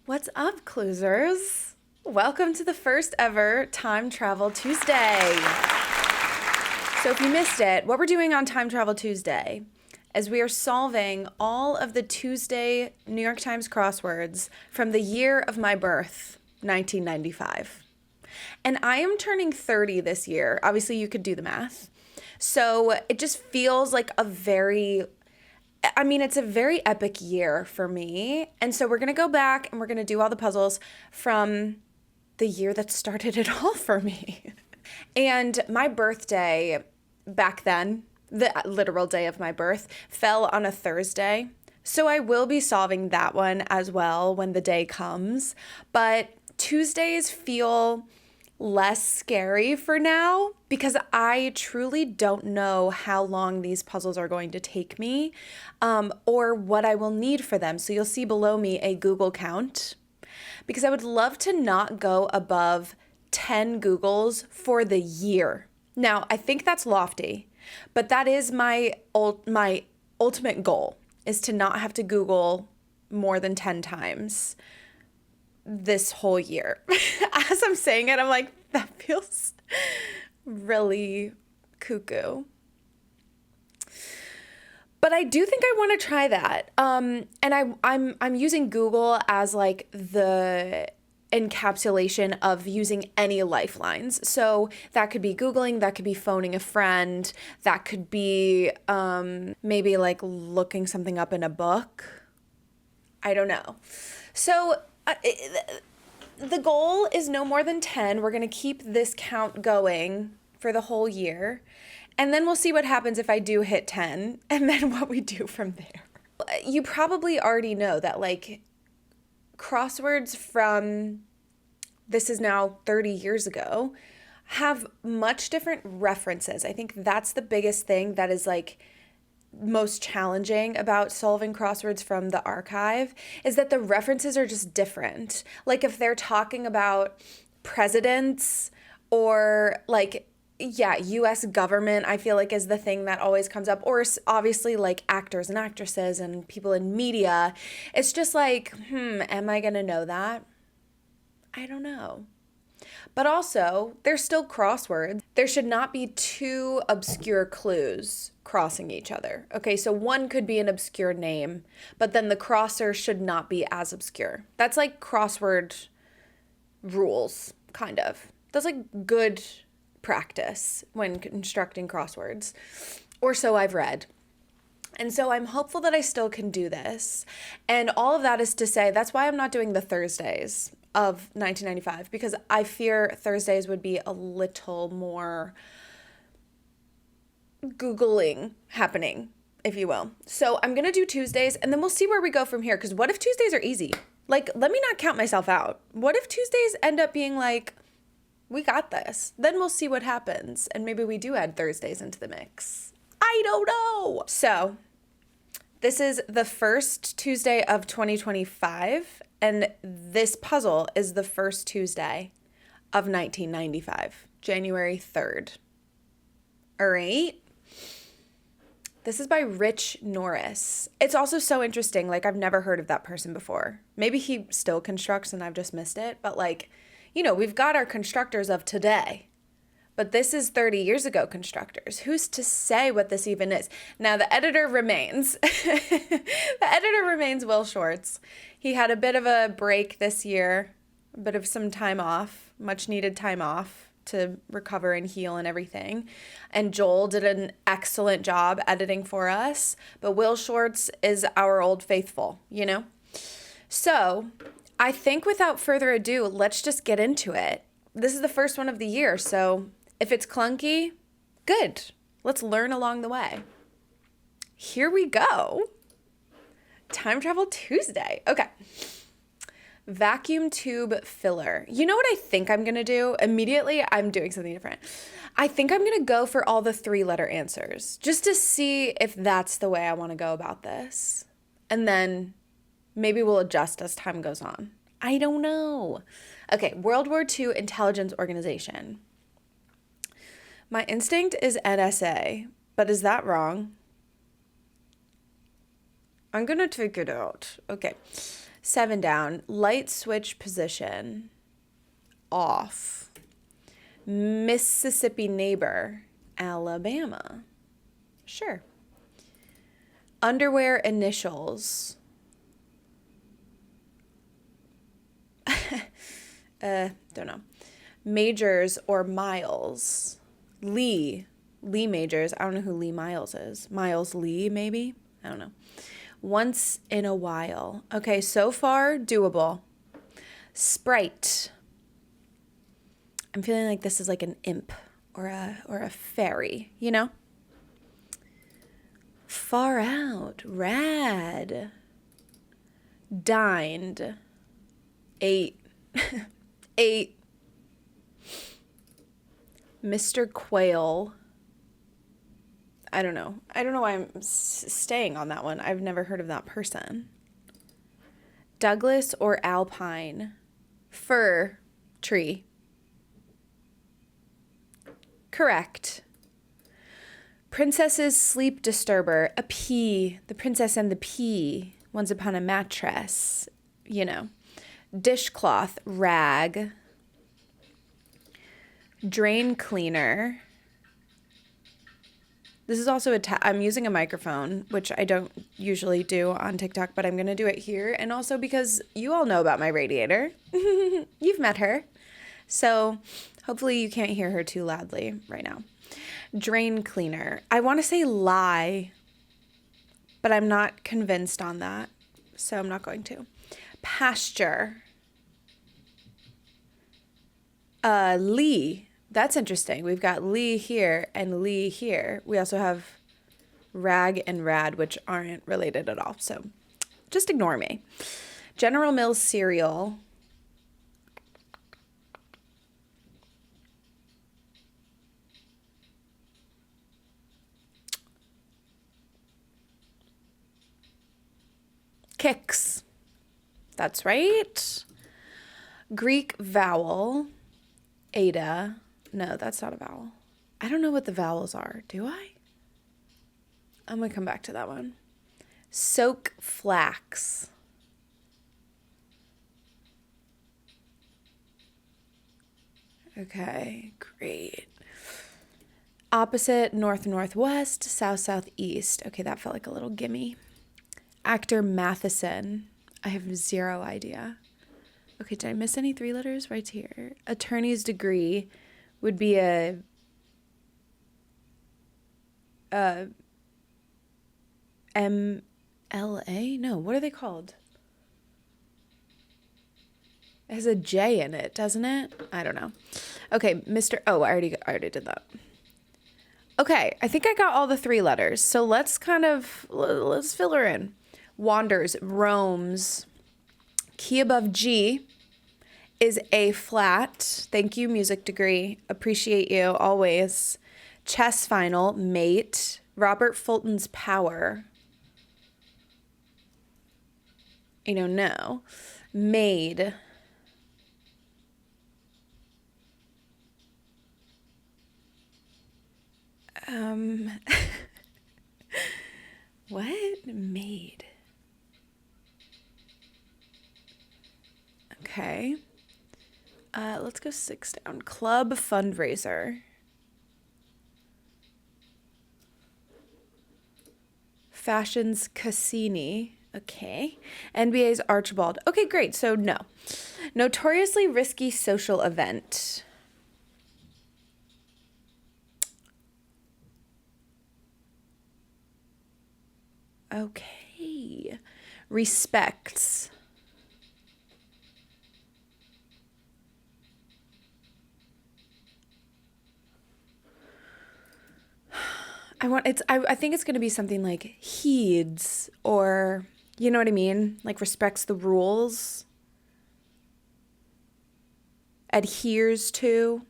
What's up, Cloosers? Welcome to the first ever Time Travel Tuesday. So if you missed it, what we're doing on Time Travel Tuesday is we are solving all of the Tuesday New York Times crosswords from the year of my birth, 1995. And I am turning 30 this year. Obviously, you could do the math. So it just feels like it's a very epic year for me. And so we're going to go back and we're going to do all the puzzles from the year that started it all for me. And my birthday back then, the literal day of my birth, fell on a Thursday. So I will be solving that one as well when the day comes. But Tuesdays feel less scary for now because I truly don't know how long these puzzles are going to take me or what I will need for them. So you'll see below me a Google count because I would love to not go above 10 Googles for the year. Now, I think that's lofty, but that is my ultimate goal, is to not have to Google more than 10 times this whole year. As I'm saying it, I'm like, that feels really cuckoo. But I do think I want to try that. And I'm using Google as like the encapsulation of using any lifelines. So that could be Googling, that could be phoning a friend, that could be maybe like looking something up in a book. I don't know. So the goal is no more than 10. We're going to keep this count going for the whole year. And then we'll see what happens if I do hit 10 and then what we do from there. You probably already know that like crosswords from this is now 30 years ago have much different references. I think that's the biggest thing that is like most challenging about solving crosswords from the archive is that the references are just different. Like if they're talking about presidents or like, yeah, US government, I feel like is the thing that always comes up. Or obviously like actors and actresses and people in media. It's just like, am I going to know that? I don't know. But also, they're still crosswords. There should not be two obscure clues crossing each other. Okay, so one could be an obscure name, but then the crosser should not be as obscure. That's like crossword rules, kind of. That's like good practice when constructing crosswords, or so I've read. And so I'm hopeful that I still can do this. And all of that is to say, that's why I'm not doing the Thursdays of 1995, because I fear Thursdays would be a little more Googling happening, if you will. So I'm going to do Tuesdays and then we'll see where we go from here. Because what if Tuesdays are easy? Like, let me not count myself out. What if Tuesdays end up being like, we got this? Then we'll see what happens. And maybe we do add Thursdays into the mix. I don't know. So this is the first Tuesday of 2025. And this puzzle is the first Tuesday of 1995, January 3rd. All right. This is by Rich Norris. It's also so interesting. Like, I've never heard of that person before. Maybe he still constructs and I've just missed it. But like, you know, we've got our constructors of today. But this is 30 years ago constructors. Who's to say what this even is? Now, the editor remains. The editor remains Will Shortz. He had a bit of a break this year, a bit of some time off, much needed time off to recover and heal and everything. And Joel did an excellent job editing for us. But Will Shortz is our old faithful, you know? So I think without further ado, let's just get into it. This is the first one of the year, so if it's clunky, good. Let's learn along the way. Here we go. Time Travel Tuesday. Okay. Vacuum tube filler. You know what I think I'm going to do? Immediately, I'm doing something different. I think I'm going to go for all the 3-letter answers just to see if that's the way I want to go about this. And then maybe we'll adjust as time goes on. I don't know. Okay, World War II Intelligence Organization. My instinct is NSA, but is that wrong? I'm going to take it out. Okay. 7 down. Light switch position. Off. Mississippi neighbor. Alabama. Sure. Underwear initials. Don't know. Majors or miles. Lee Majors. I don't know who Lee Miles is. Miles Lee, maybe? I don't know. Once in a while. Okay, so far, doable. Sprite. I'm feeling like this is like an imp or a fairy, you know? Far out. Rad. Dined. 8. 8. Mr. Quail. I don't know. I don't know why I'm staying on that one. I've never heard of that person. Douglas or Alpine. Fir tree. Correct. Princess's sleep disturber. A pea. The Princess and the Pea. Once upon a mattress. You know. Dishcloth. Rag. Drain cleaner. This is also I'm using a microphone, which I don't usually do on TikTok, but I'm going to do it here. And also because you all know about my radiator. You've met her. So hopefully you can't hear her too loudly right now. Drain cleaner. I want to say lie, but I'm not convinced on that. So I'm not going to. Pasture. Lee. That's interesting. We've got Lee here and Lee here. We also have rag and rad, which aren't related at all. So just ignore me. General Mills cereal. Kicks. That's right. Greek vowel. Ada. No, that's not a vowel. I don't know what the vowels are. Do I? I'm going to come back to that one. Soak flax. Okay, great. Opposite, north-northwest, south-southeast. Okay, that felt like a little gimme. Actor Matheson. I have zero idea. Okay, did I miss any 3 letters? Right here. Attorney's degree would be a MLA? No, what are they called? It has a J in it, doesn't it? I don't know. Okay, Mr. Oh, I already did that. Okay, I think I got all the 3 letters. So let's fill her in. Wanders, roams. Key above G is A flat. Thank you, music degree. Appreciate you always. Chess final, mate. Robert Fulton's power. No. Maid. What? Maid. Okay. Let's go 6 down. Club fundraiser. Fashions Cassini. Okay. NBA's Archibald. Okay, great. So no. Notoriously risky social event. Okay. Respects. I think it's going to be something like heeds, or you know what I mean? Like respects the rules. Adheres to,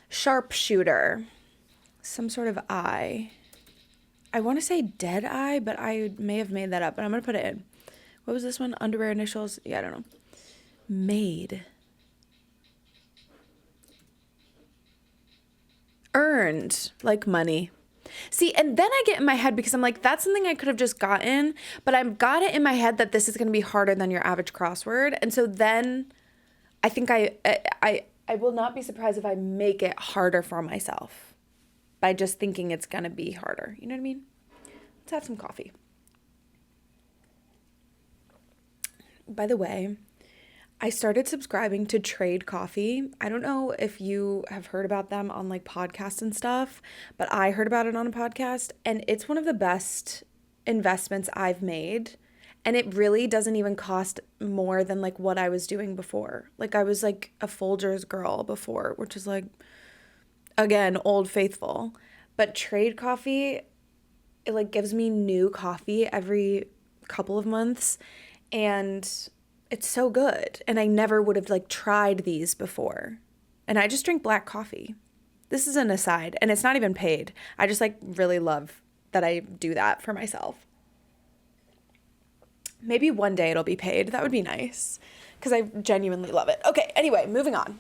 Sharpshooter. Some sort of eye. I want to say dead eye, but I may have made that up, but I'm going to put it in. What was this one? Underwear initials? Yeah, I don't know. Made. Earned, like money. See, and then I get in my head because I'm like, that's something I could have just gotten, but I've got it in my head that this is going to be harder than your average crossword. And so then I think I will not be surprised if I make it harder for myself by just thinking it's going to be harder. You know what I mean? Let's have some coffee. By the way, I started subscribing to Trade Coffee. I don't know if you have heard about them on like podcasts and stuff, but I heard about it on a podcast, and it's one of the best investments I've made. And it really doesn't even cost more than like what I was doing before. Like I was like a Folgers girl before, which is like, again, Old Faithful. But Trade Coffee, it like gives me new coffee every couple of months, and it's so good. And I never would have like tried these before. And I just drink black coffee. This is an aside, and it's not even paid. I just like really love that I do that for myself. Maybe one day it'll be paid. That would be nice because I genuinely love it. Okay, anyway, moving on.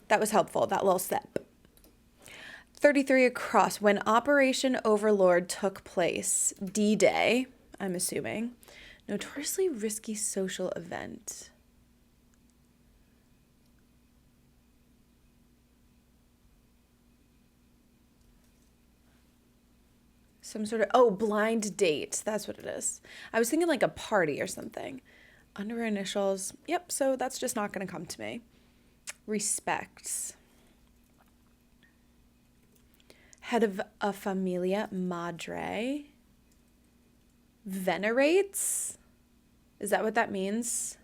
That was helpful, that little step. 33 across. When Operation Overlord took place, D-Day, I'm assuming, notoriously risky social event. Some sort of, blind date. That's what it is. I was thinking like a party or something. Under initials. Yep, so that's just not going to come to me. Respects. Head of a familia madre. Venerates. Is that what that means?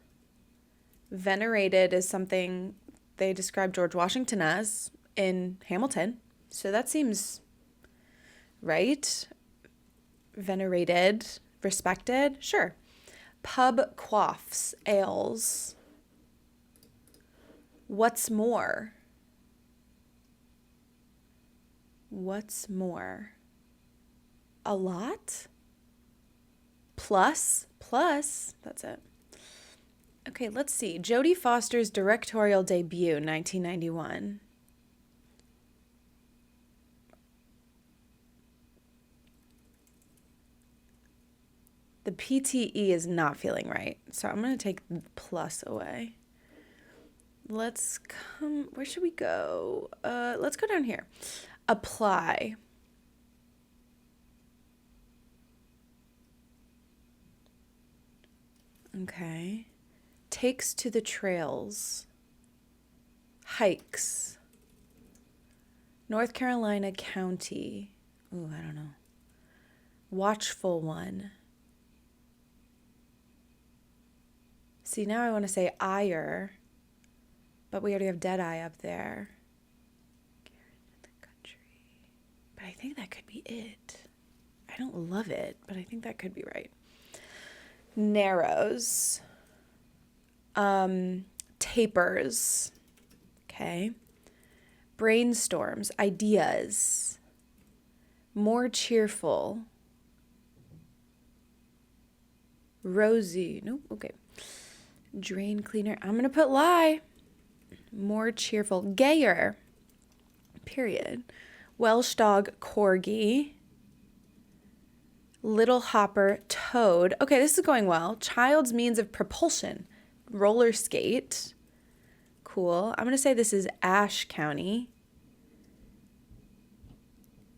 Venerated is something they describe George Washington as in Hamilton. So that seems right. Venerated, respected, sure. Pub quaffs, ales. What's more? What's more? A lot? Plus, that's it. Okay, let's see. Jodie Foster's directorial debut, 1991. The PTE is not feeling right, so I'm going to take plus away. Where should we go? Let's go down here. Apply. Okay. Takes to the trails. Hikes. North Carolina County. Ooh, I don't know. Watchful one. See, now I want to say ire, but we already have Deadeye up there. But I think that could be it. I don't love it, but I think that could be right. Narrows. Tapers. Okay. Brainstorms. Ideas. More cheerful. Rosy. Nope. Okay. Drain cleaner. I'm going to put lie. More cheerful. Gayer. Period. Welsh dog. Corgi. Little hopper. Toad. Okay, this is going well. Child's means of propulsion. Roller skate. Cool. I'm going to say this is Ashe County.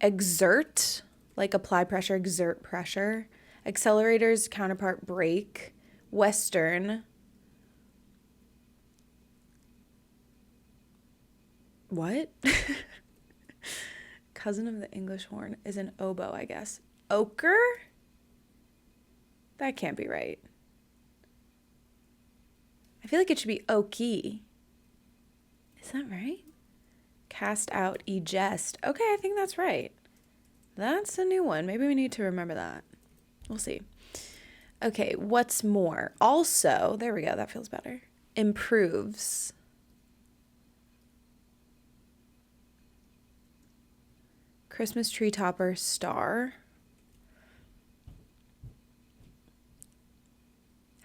Exert. Like apply pressure, exert pressure. Accelerators, counterpart, brake. Western. What? Cousin of the English horn is an oboe, I guess. Ochre? That can't be right. I feel like it should be oaky. Is that right? Cast out, ejest. Okay, I think that's right. That's a new one. Maybe we need to remember that. We'll see. Okay, what's more? Also, there we go. That feels better. Improves. Christmas tree topper, star.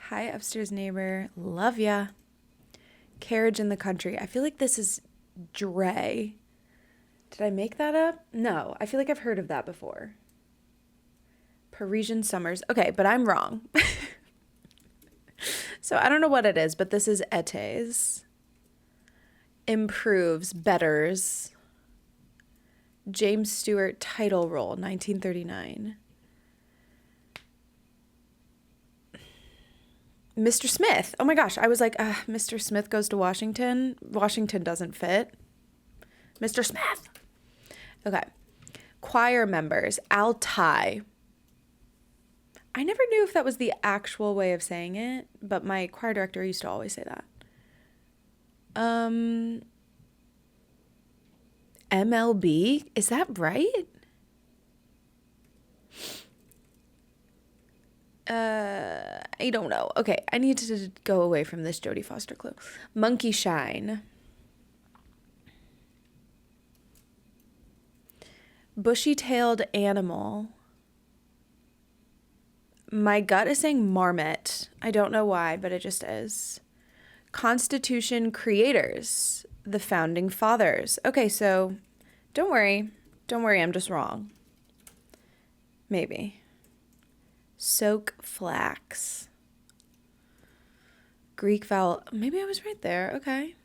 Hi, upstairs neighbor. Love ya. Carriage in the country. I feel like this is Dre. Did I make that up? No, I feel like I've heard of that before. Parisian summers. Okay, but I'm wrong. So I don't know what it is, but this is etes. Improves, betters. James Stewart title role, 1939. Mr. Smith. Oh my gosh, I was like, Mr. Smith goes to Washington. Washington doesn't fit. Mr. Smith. Okay. Choir members, altai. I never knew if that was the actual way of saying it, but my choir director used to always say that. MLB, is that right? I don't know. Okay, I need to go away from this Jodie Foster clue. Monkey shine. Bushy-tailed animal. My gut is saying marmot. I don't know why, but it just is. Constitution creators. The founding fathers. Okay, so don't worry. Don't worry, I'm just wrong. Maybe. Soak flax. Greek vowel. Maybe I was right there. Okay.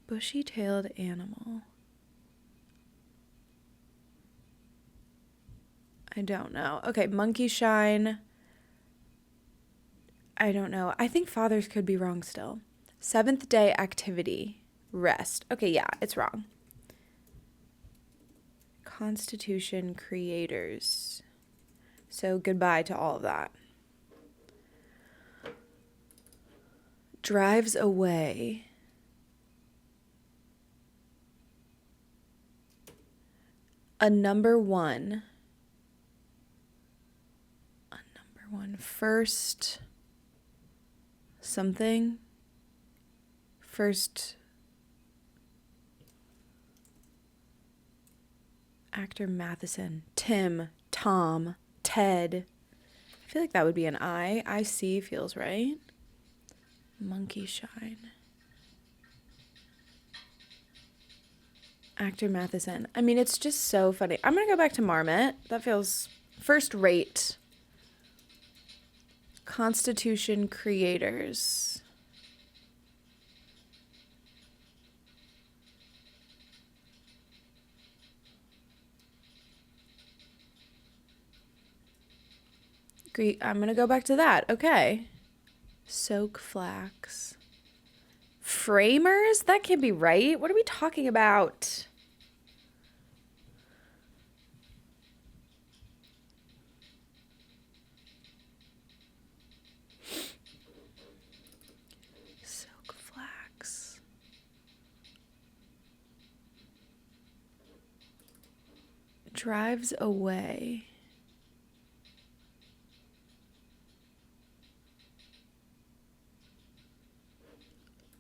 Bushy-tailed animal. I don't know. Okay, monkey shine. I don't know. I think fathers could be wrong still. Seventh day activity. Rest. Okay, yeah, it's wrong. Constitution creators. So goodbye to all of that. Drives away. A number one. A number one. First something. First actor Matheson. Tim. Tom. Ted. I feel like that would be an I. IC feels right. Monkey shine. Actor Matheson. I mean, it's just so funny. I'm going to go back to Marmot. That feels first rate. Constitution creators. I'm going to go back to that. Okay. Soak flax. Framers? That can't be right. What are we talking about? Soak flax. Drives away.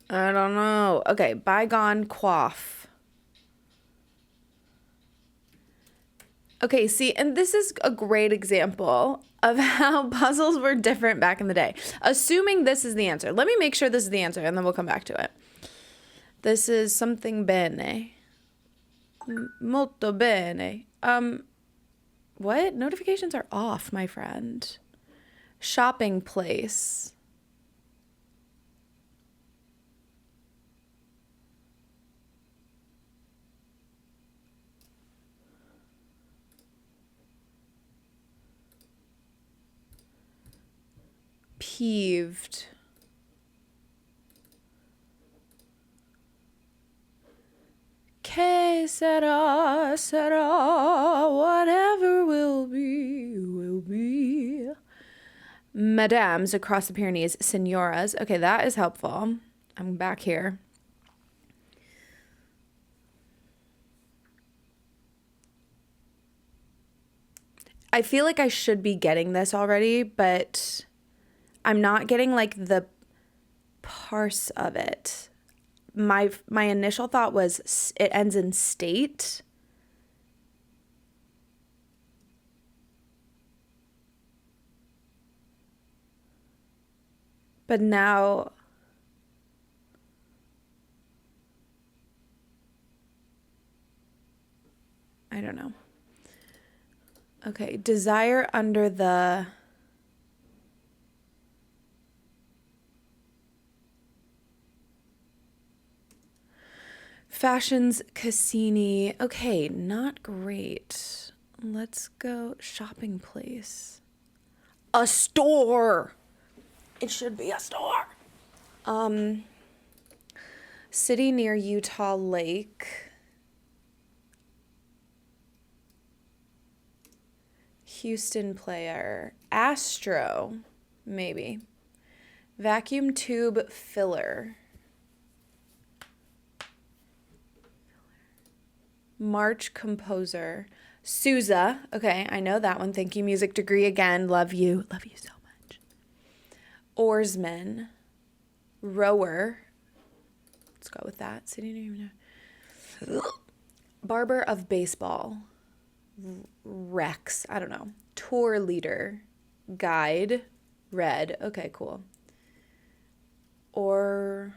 I don't know. Okay, bygone quaff. Okay, see, and this is a great example of how puzzles were different back in the day. Assuming this is the answer. Let me make sure this is the answer, and then we'll come back to it. This is something bene. Molto bene. What? Notifications are off, my friend. Shopping place. Peeved. Que sera, sera, whatever will be, will be. Madames across the Pyrenees, senoras. Okay, that is helpful. I'm back here. I feel like I should be getting this already, but I'm not getting like the parse of it. My initial thought was it ends in state. But now I don't know. Okay, desire under the... Fashions Cassini. Okay, not great. Let's go shopping place. A store. It should be a store. City near Utah Lake. Houston player. Astro, maybe. Vacuum tube filler. March composer. Sousa. Okay, I know that one. Thank you, music degree again. Love you. Love you so much. Oarsman. Rower. Let's go with that. Barber of baseball. Rex. I don't know. Tour leader. Guide. Red. Okay, cool. Oars.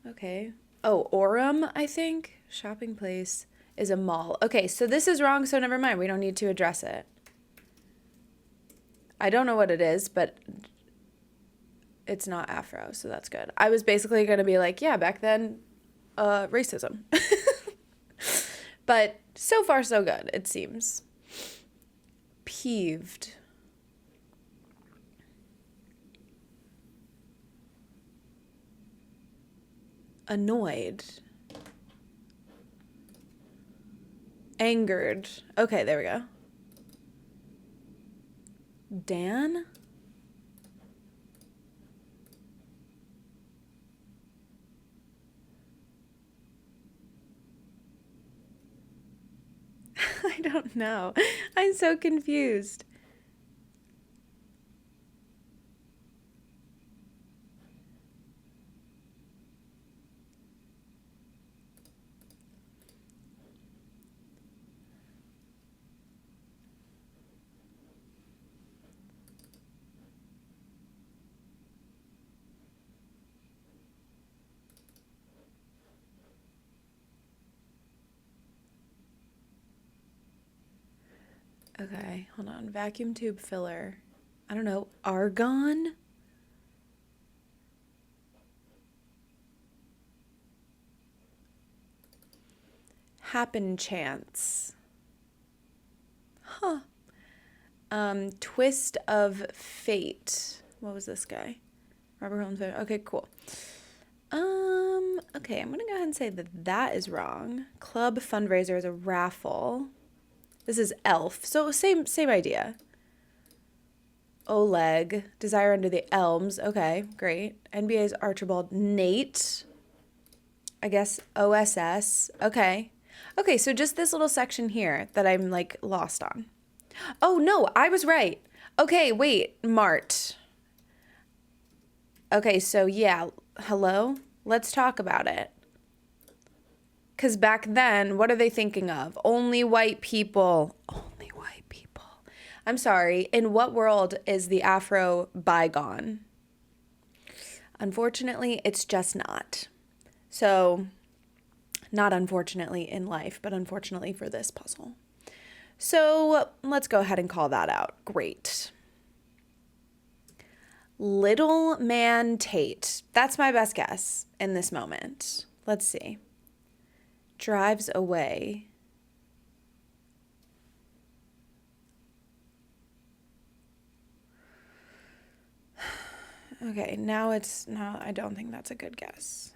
Okay. Oh, Orem, I think. Shopping place is a mall. Okay, so this is wrong, so never mind. We don't need to address it. I don't know what it is, but it's not Afro, so that's good. I was basically going to be like, yeah, back then, racism. But so far, so good, it seems. Peeved. Annoyed. Angered. Okay, there we go. Dan? I don't know. I'm so confused. Okay, hold on. Vacuum tube filler. I don't know. Argon? Happen chance. Huh. Twist of fate. What was this guy? Robert Holmes. Okay, cool. Okay, I'm gonna go ahead and say that is wrong. Club fundraiser is a raffle. This is elf, so same idea. Oleg, desire under the elms. Okay, great. NBA's Archibald. Nate. I guess OSS. Okay. Okay, so just this little section here that I'm like lost on. Oh no, I was right. Okay, wait, Mart. Okay, so yeah, hello? Let's talk about it. Because back then, what are they thinking of? Only white people. Only white people. I'm sorry. In what world is the Afro bygone? Unfortunately, it's just not. So, not unfortunately in life, but unfortunately for this puzzle. So, let's go ahead and call that out. Great. Little Man Tate. That's my best guess in this moment. Let's see. Drives away. Okay, now I don't think that's a good guess.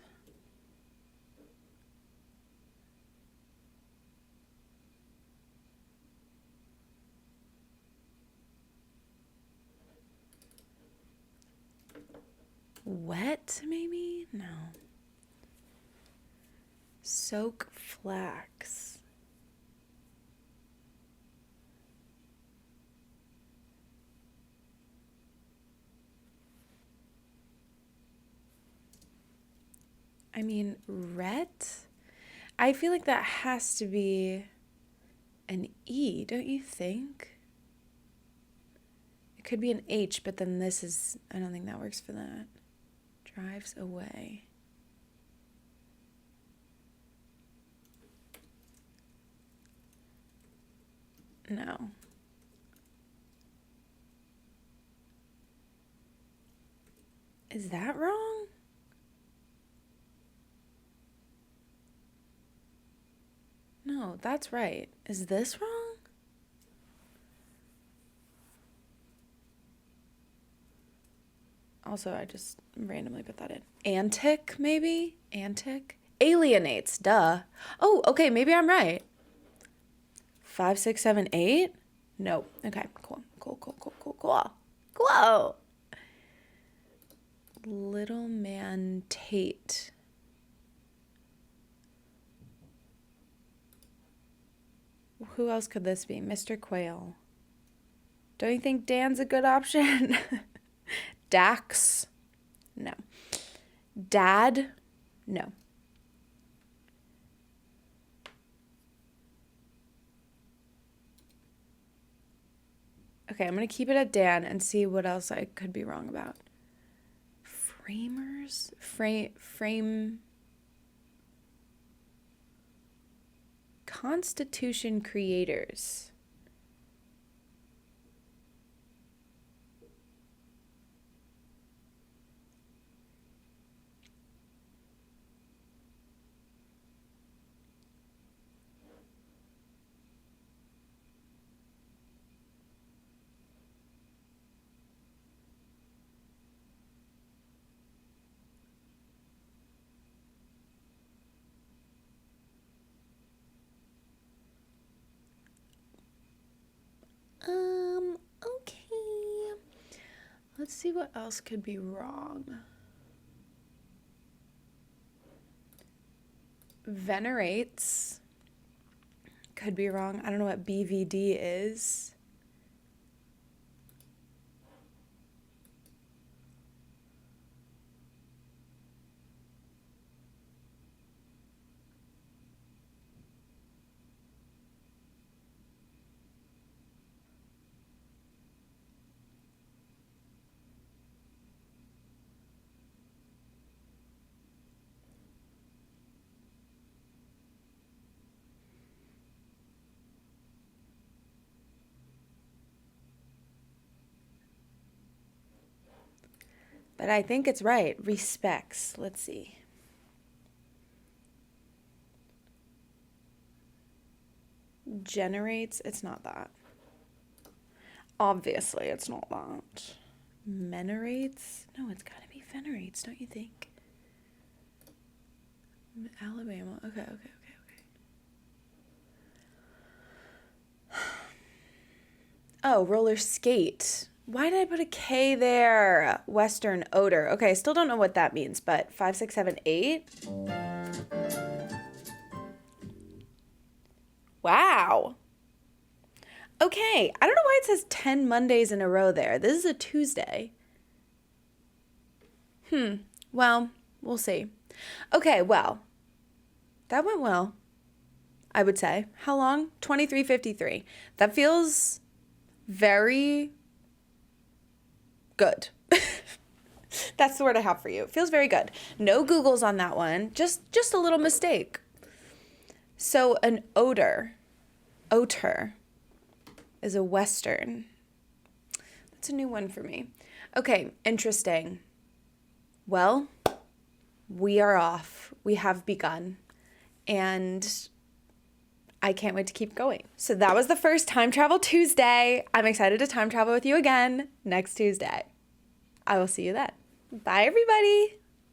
Wet, maybe? No. Soak flax. I mean, ret? I feel like that has to be an E, don't you think? Could be an H, but then this is, I don't think that works for that. Drives away. No. Is that wrong? No, that's right. Is this wrong? Also, I just randomly put that in. Antic, maybe? Antic? Alienates, duh. Oh, okay, maybe I'm right. 5, 6, 7, 8? Nope. Okay, cool. Cool. Little man Tate. Who else could this be? Mr. Quail. Don't you think Dan's a good option? Dax? No. Dad? No. Okay, I'm going to keep it at Dan and see what else I could be wrong about. Framers? Frame... Constitution creators. Okay. Let's see what else could be wrong. Venerates could be wrong. I don't know what BVD is. But I think it's right. Respects. Let's see. Generates. It's not that. Obviously, it's not that. Venerates? No, it's got to be venerates, don't you think? Alabama. Okay. Oh, roller skate. Why did I put a K there? Western odor. Okay, I still don't know what that means, but 5, 6, 7, 8. Wow. Okay, I don't know why it says 10 Mondays in a row there. This is a Tuesday. Well, we'll see. Okay, well, that went well, I would say. How long? 23:53. That feels very good. That's the word I have for you. It feels very good. No Googles on that one. Just a little mistake. So an oter is a Western. That's a new one for me. Okay, interesting. Well, we are off. We have begun. And I can't wait to keep going. So that was the first Time Travel Tuesday. I'm excited to time travel with you again next Tuesday. I will see you then. Bye, everybody.